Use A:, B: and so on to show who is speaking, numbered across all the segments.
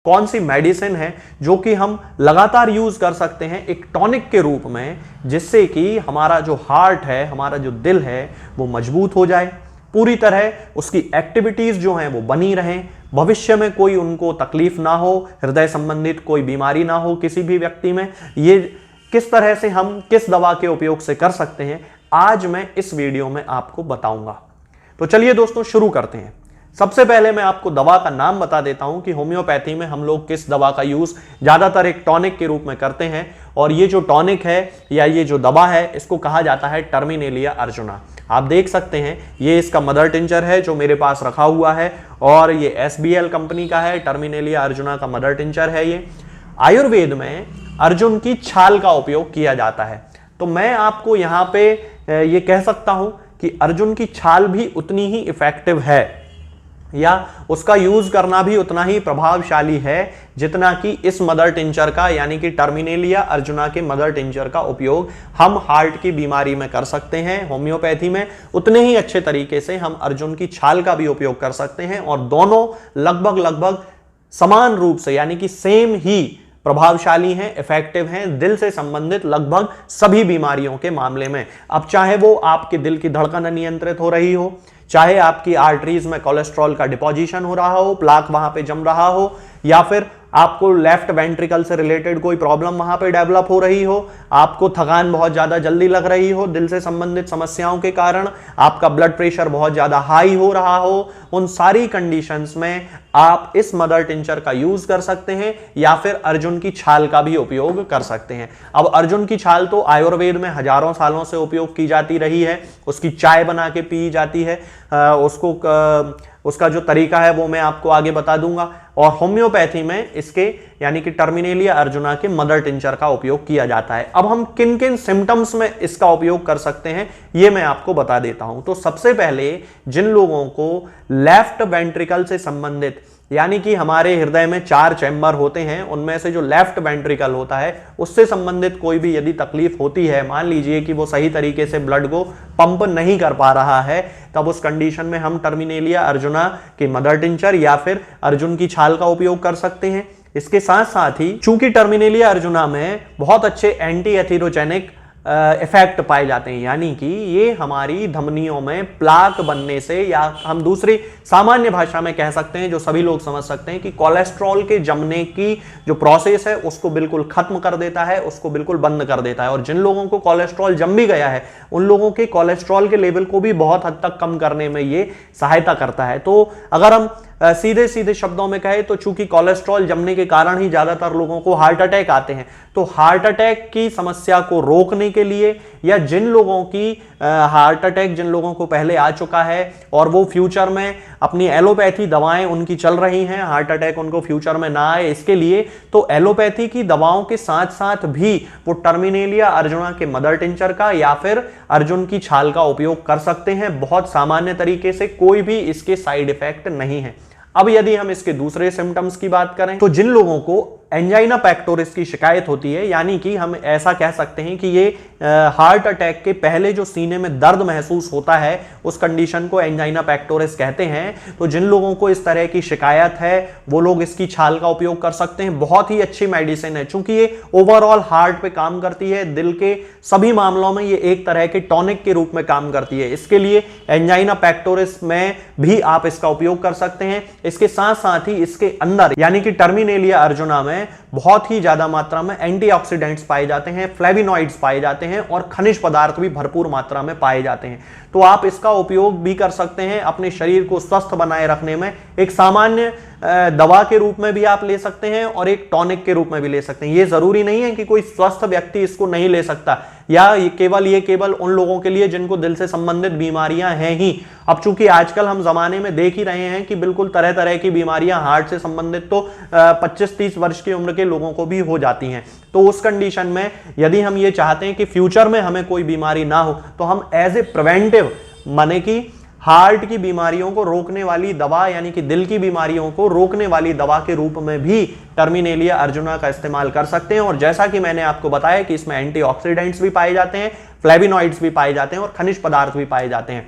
A: कौन सी मेडिसिन है जो कि हम लगातार यूज कर सकते हैं एक टॉनिक के रूप में, जिससे कि हमारा जो हार्ट है, हमारा जो दिल है वो मजबूत हो जाए, पूरी तरह उसकी एक्टिविटीज जो हैं वो बनी रहें, भविष्य में कोई उनको तकलीफ ना हो, हृदय संबंधित कोई बीमारी ना हो किसी भी व्यक्ति में। ये किस तरह से हम किस दवा के उपयोग से कर सकते हैं, आज मैं इस वीडियो में आपको बताऊंगा। तो चलिए दोस्तों शुरू करते हैं। सबसे पहले मैं आपको दवा का नाम बता देता हूं कि होम्योपैथी में हम लोग किस दवा का यूज ज्यादातर एक टॉनिक के रूप में करते हैं, और ये जो टॉनिक है या ये जो दवा है इसको कहा जाता है टर्मिनेलिया अर्जुना। आप देख सकते हैं ये इसका मदर टिंचर है जो मेरे पास रखा हुआ है, और ये SBL कंपनी का है, टर्मिनेलिया अर्जुना का मदर टिंचर है। ये आयुर्वेद में अर्जुन की छाल का उपयोग किया जाता है, तो मैं आपको यहां पे ये कह सकता हूं कि अर्जुन की छाल भी उतनी ही इफेक्टिव है या उसका यूज करना भी उतना ही प्रभावशाली है जितना कि इस मदर टिंचर का, यानी कि टर्मिनेलिया अर्जुना के मदर टिंचर का उपयोग हम हार्ट की बीमारी में कर सकते हैं होम्योपैथी में। उतने ही अच्छे तरीके से हम अर्जुन की छाल का भी उपयोग कर सकते हैं, और दोनों लगभग समान रूप से यानी कि सेम ही प्रभावशाली हैं, इफेक्टिव हैं दिल से संबंधित लगभग सभी बीमारियों के मामले में। अब चाहे वो आपके दिल की धड़कन अनियंत्रित हो रही हो, चाहे आपकी आर्टरीज में कोलेस्ट्रॉल का डिपोजिशन हो रहा हो, प्लाक वहां पे जम रहा हो, या फिर आपको लेफ्ट वेंट्रिकल से रिलेटेड कोई प्रॉब्लम वहां पे डेवलप हो रही हो, आपको थकान बहुत ज्यादा जल्दी लग रही हो दिल से संबंधित समस्याओं के कारण, आपका ब्लड प्रेशर बहुत ज्यादा हाई हो रहा हो, उन सारी कंडीशंस में आप इस मदर टिंचर का यूज कर सकते हैं, या फिर अर्जुन की छाल का भी उपयोग कर सकते हैं। अब अर्जुन की छाल तो आयुर्वेद में हजारों सालों से उपयोग की जाती रही है, उसकी चाय बना के पी जाती है, उसका जो तरीका है वो मैं आपको आगे बता दूंगा। और होम्योपैथी में इसके यानी कि टर्मिनेलिया अर्जुना के मदर टिंचर का उपयोग किया जाता है। अब हम किन किन सिम्टम्स में इसका उपयोग कर सकते हैं ये मैं आपको बता देता हूं। तो सबसे पहले जिन लोगों को लेफ्ट वेंट्रिकल से संबंधित, यानी कि हमारे हृदय में 4 चैम्बर होते हैं, उनमें से जो लेफ्ट वेंट्रिकल होता है उससे संबंधित कोई भी यदि तकलीफ होती है, मान लीजिए कि वो सही तरीके से ब्लड को पंप नहीं कर पा रहा है, तब उस कंडीशन में हम टर्मिनेलिया अर्जुना के मदर टिंचर या फिर अर्जुन की छाल का उपयोग कर सकते हैं। इसके साथ साथ ही चूंकि टर्मिनेलिया अर्जुना में बहुत अच्छे एंटी एथेरोजेनिक इफेक्ट पाए जाते हैं, यानी कि ये हमारी धमनियों में प्लाक बनने से, या हम दूसरी सामान्य भाषा में कह सकते हैं जो सभी लोग समझ सकते हैं कि कोलेस्ट्रॉल के जमने की जो प्रोसेस है उसको बिल्कुल खत्म कर देता है, उसको बिल्कुल बंद कर देता है। और जिन लोगों को कोलेस्ट्रॉल जम भी गया है उन लोगों के कोलेस्ट्रॉल के लेवल को भी बहुत हद तक कम करने में ये सहायता करता है। तो अगर हम सीधे सीधे शब्दों में कहें तो चूंकि कोलेस्ट्रॉल जमने के कारण ही ज्यादातर लोगों को हार्ट अटैक आते हैं, तो हार्ट अटैक की समस्या को रोकने के लिए, या जिन लोगों की हार्ट अटैक जिन लोगों को पहले आ चुका है और वो फ्यूचर में अपनी एलोपैथी दवाएं उनकी चल रही हैं, हार्ट अटैक उनको फ्यूचर में ना आए इसके लिए, तो एलोपैथी की दवाओं के साथ साथ भी वो टर्मिनेलिया अर्जुना के मदर टिंचर का या फिर अर्जुन की छाल का उपयोग कर सकते हैं बहुत सामान्य तरीके से, कोई भी इसके साइड इफेक्ट नहीं है। अब यदि हम इसके दूसरे सिम्टम्स की बात करें तो जिन लोगों को एंजाइना पेक्टोरिस की शिकायत होती है, यानी कि हम ऐसा कह सकते हैं कि ये हार्ट अटैक के पहले जो सीने में दर्द महसूस होता है उस कंडीशन को एंजाइना पेक्टोरिस कहते हैं। तो जिन लोगों को इस तरह की शिकायत है वो लोग इसकी छाल का उपयोग कर सकते हैं। बहुत ही अच्छी मेडिसिन है, चूंकि ये ओवरऑल हार्ट पे काम करती है, दिल के सभी मामलों में ये एक तरह के टॉनिक के रूप में काम करती है। इसके लिए एंजाइना पेक्टोरिस में भी आप इसका उपयोग कर सकते हैं। इसके साथ साथ ही इसके अंदर यानी कि टर्मिनेलिया अर्जुना में बहुत ही ज्यादा मात्रा में एंटीऑक्सीडेंट्स पाए जाते हैं, फ्लेविनॉइड्स पाए जाते हैं, और खनिज पदार्थ भी भरपूर मात्रा में पाए जाते हैं। तो आप इसका उपयोग भी कर सकते हैं अपने शरीर को स्वस्थ बनाए रखने में। एक सामान्य दवा के रूप में भी आप ले सकते हैं और एक टॉनिक के रूप में भी ले सकते हैं। ये जरूरी नहीं है कि कोई स्वस्थ व्यक्ति इसको नहीं ले सकता, या ये केवल उन लोगों के लिए जिनको दिल से संबंधित बीमारियां हैं ही। अब चूंकि आजकल हम जमाने में देख ही रहे हैं कि बिल्कुल तरह तरह की बीमारियां हार्ट से संबंधित तो 25-30 वर्ष की उम्र के लोगों को भी हो जाती हैं। तो उस कंडीशन में यदि हम ये चाहते हैं कि फ्यूचर में हमें कोई बीमारी ना हो, तो हम एज ए प्रिवेंटिव माने कि हार्ट की बीमारियों को रोकने वाली दवा, यानी कि दिल की बीमारियों को रोकने वाली दवा के रूप में भी टर्मिनेलिया अर्जुना का इस्तेमाल कर सकते हैं। और जैसा कि मैंने आपको बताया कि इसमें एंटीऑक्सीडेंट्स भी पाए जाते हैं, फ्लेविनॉइड्स भी पाए जाते हैं और खनिज पदार्थ भी पाए जाते हैं।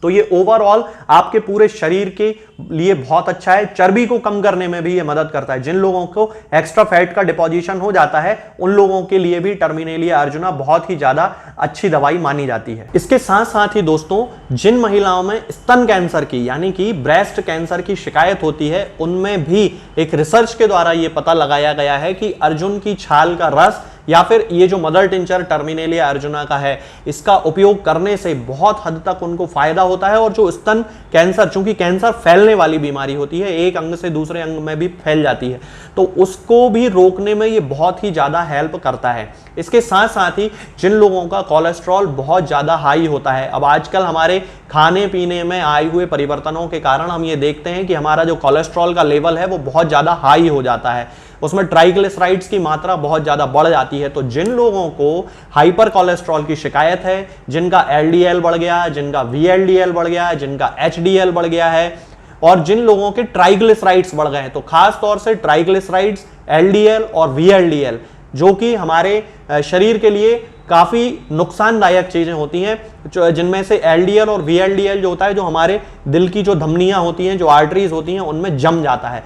A: तो ये ओवरऑल आपके पूरे शरीर के लिए बहुत अच्छा है। चर्बी को कम करने में भी ये मदद करता है। जिन लोगों को एक्स्ट्रा फैट का डिपोजिशन हो जाता है उन लोगों के लिए भी टर्मिनेलिया अर्जुना बहुत ही ज्यादा अच्छी दवाई मानी जाती है। इसके साथ साथ ही दोस्तों, जिन महिलाओं में स्तन कैंसर की यानी कि ब्रेस्ट कैंसर की शिकायत होती है उनमें भी एक रिसर्च के द्वारा यह पता लगाया गया है कि अर्जुन की छाल का रस या फिर ये जो मदर टिंचर टर्मिनेलिया अर्जुना का है इसका उपयोग करने से बहुत हद तक उनको फायदा होता है। और जो स्तन कैंसर, चूंकि कैंसर फैलने वाली बीमारी होती है, एक अंग से दूसरे अंग में भी फैल जाती है, तो उसको भी रोकने में ये बहुत ही ज्यादा हेल्प करता है। इसके साथ साथ ही जिन लोगों का कोलेस्ट्रॉल बहुत ज्यादा हाई होता है, अब आजकल हमारे खाने पीने में आए हुए परिवर्तनों के कारण हम ये देखते हैं कि हमारा जो कोलेस्ट्रॉल का लेवल है वो बहुत ज्यादा हाई हो जाता है, उसमें ट्राइग्लिसराइड्स की मात्रा बहुत ज्यादा बढ़ जाती है। तो जिन लोगों को हाइपर कोलेस्ट्रॉल की शिकायत है, जिनका एलडीएल बढ़ गया, जिनका वीएलडीएल बढ़ गया, जिनका एचडीएल बढ़ गया है और जिन लोगों के ट्राइग्लिसराइड्स बढ़ गए हैं, तो खास तौर से ट्राइग्लिसराइड्स, एलडीएल और वीएलडीएल जो कि हमारे शरीर के लिए काफी नुकसानदायक चीजें होती हैं, जिनमें से एलडीएल और वीएलडीएल जो होता है, जो हमारे दिल की जो धमनियां होती हैं, जो आर्टरीज होती हैं, उनमें जम जाता है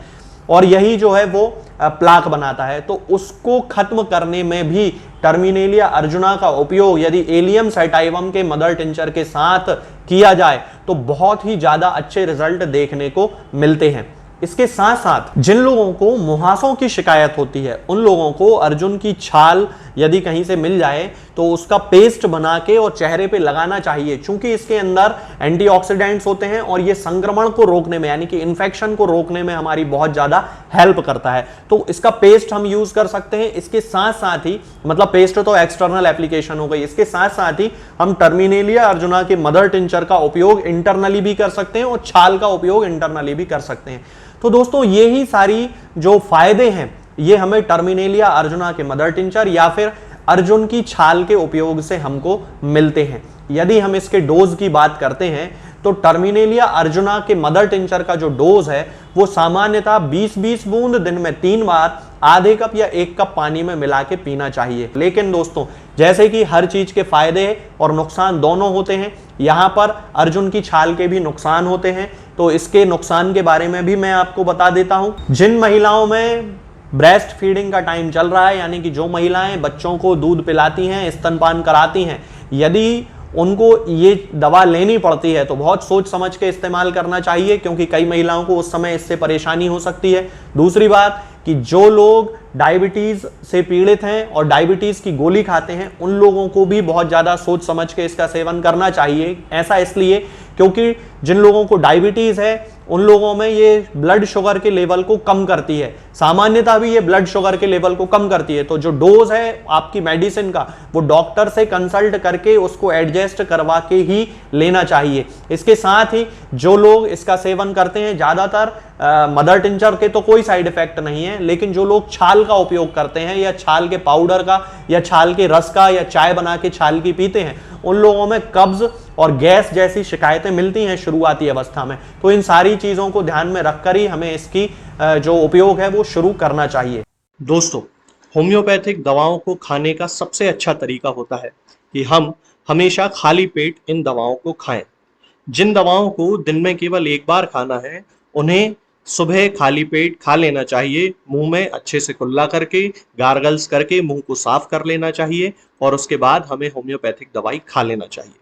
A: और यही जो है वो प्लाक बनाता है। तो उसको खत्म करने में भी टर्मिनेलिया अर्जुना का उपयोग यदि एलियम सैटाइवम के मदर टिंचर के साथ किया जाए तो बहुत ही ज्यादा अच्छे रिजल्ट देखने को मिलते हैं। इसके साथ साथ जिन लोगों को मुहासों की शिकायत होती है उन लोगों को अर्जुन की छाल यदि कहीं से मिल जाए तो उसका पेस्ट बना के और चेहरे पे लगाना चाहिए, क्योंकि इसके अंदर एंटीऑक्सीडेंट्स होते हैं और ये संक्रमण को रोकने में यानी कि इन्फेक्शन को रोकने में हमारी बहुत ज्यादा हेल्प करता है। तो इसका पेस्ट हम यूज कर सकते हैं। इसके साथ साथ ही, मतलब पेस्ट तो एक्सटर्नल एप्लीकेशन हो गई, इसके साथ साथ ही हम टर्मिनेलिया अर्जुना के मदर टिंचर का उपयोग इंटरनली भी कर सकते हैं और छाल का उपयोग इंटरनली भी कर सकते हैं। तो दोस्तों ये ही सारी जो फायदे हैं ये हमें टर्मिनेलिया अर्जुना के मदर टिंचर या फिर अर्जुन की छाल के उपयोग से हमको मिलते हैं। यदि हम इसके डोज की बात करते हैं तो टर्मिनेलिया अर्जुना के मदर टिंचर का जो डोज है वो सामान्यतः 20-20 बूंद दिन में 3 बार आधे कप या 1 कप पानी में मिला के पीना चाहिए। लेकिन दोस्तों जैसे कि हर चीज के फायदे और नुकसान दोनों होते हैं, यहाँ पर अर्जुन की छाल के भी नुकसान होते हैं। तो इसके नुकसान के बारे में भी मैं आपको बता देता हूं। जिन महिलाओं में ब्रेस्ट फीडिंग का टाइम चल रहा है यानी कि जो महिलाएं बच्चों को दूध पिलाती हैं, स्तनपान कराती हैं, यदि उनको ये दवा लेनी पड़ती है तो बहुत सोच समझ के इस्तेमाल करना चाहिए, क्योंकि कई महिलाओं को उस समय इससे परेशानी हो सकती है। दूसरी बात कि जो लोग डायबिटीज से पीड़ित हैं और डायबिटीज की गोली खाते हैं उन लोगों को भी बहुत ज्यादा सोच समझ के इसका सेवन करना चाहिए। ऐसा इसलिए क्योंकि जिन लोगों को डायबिटीज है उन लोगों में ये ब्लड शुगर के लेवल को कम करती है, सामान्यतः भी ये ब्लड शुगर के लेवल को कम करती है। तो जो डोज है आपकी मेडिसिन का वो डॉक्टर से कंसल्ट करके उसको एडजस्ट करवा के ही लेना चाहिए। इसके साथ ही जो लोग इसका सेवन करते हैं, ज्यादातर मदर टिंचर के तो कोई साइड इफेक्ट नहीं है, लेकिन जो लोग छाल का उपयोग करते हैं या छाल के पाउडर का या छाल के रस का या चाय बना के छाल की पीते हैं उन लोगों में कब्ज और गैस जैसी शिकायतें मिलती हैं शुरुआती अवस्था में। तो इन सारी चीजों को ध्यान में रखकर ही हमें इसकी जो उपयोग है वो शुरू करना चाहिए।
B: दोस्तों, होम्योपैथिक दवाओं को खाने का सबसे अच्छा तरीका होता है कि हम हमेशा खाली पेट इन दवाओं को खाएं। जिन दवाओं को दिन में केवल एक बार खाना है उन्हें सुबह खाली पेट खा लेना चाहिए, मुंह में अच्छे से कुल्ला करके, गार्गल्स करके मुंह को साफ कर लेना चाहिए और उसके बाद हमें होम्योपैथिक दवाई खा लेना चाहिए।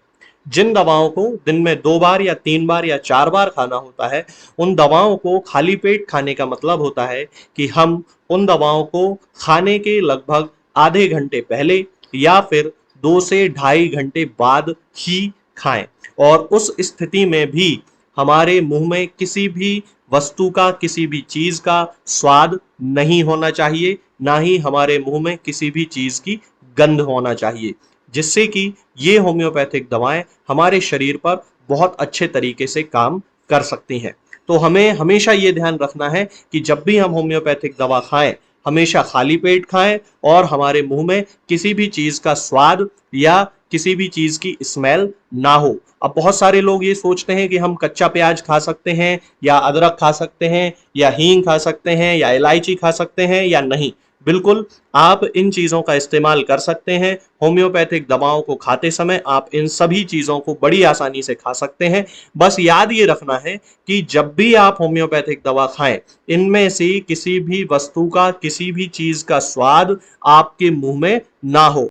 B: जिन दवाओं को दिन में 2 बार या 3 बार या 4 बार खाना होता है उन दवाओं को खाली पेट खाने का मतलब होता है कि हम उन दवाओं को खाने के लगभग आधे घंटे पहले या फिर 2 से 2.5 घंटे बाद ही खाएं। और उस स्थिति में भी हमारे मुंह में किसी भी वस्तु का, किसी भी चीज का स्वाद नहीं होना चाहिए, ना ही हमारे मुंह में किसी भी चीज की गंध होना चाहिए, जिससे कि ये होम्योपैथिक दवाएं हमारे शरीर पर बहुत अच्छे तरीके से काम कर सकती हैं। तो हमें हमेशा ये ध्यान रखना है कि जब भी हम होम्योपैथिक दवा खाएं हमेशा खाली पेट खाएं और हमारे मुंह में किसी भी चीज का स्वाद या किसी भी चीज की स्मेल ना हो। अब बहुत सारे लोग ये सोचते हैं कि हम कच्चा प्याज खा सकते हैं या अदरक खा सकते हैं या हींग खा सकते हैं या इलायची खा सकते हैं या नहीं। बिल्कुल, आप इन चीज़ों का इस्तेमाल कर सकते हैं। होम्योपैथिक दवाओं को खाते समय आप इन सभी चीज़ों को बड़ी आसानी से खा सकते हैं। बस याद ये रखना है कि जब भी आप होम्योपैथिक दवा खाएँ, इनमें से किसी भी वस्तु का, किसी भी चीज़ का स्वाद आपके मुँह में ना हो।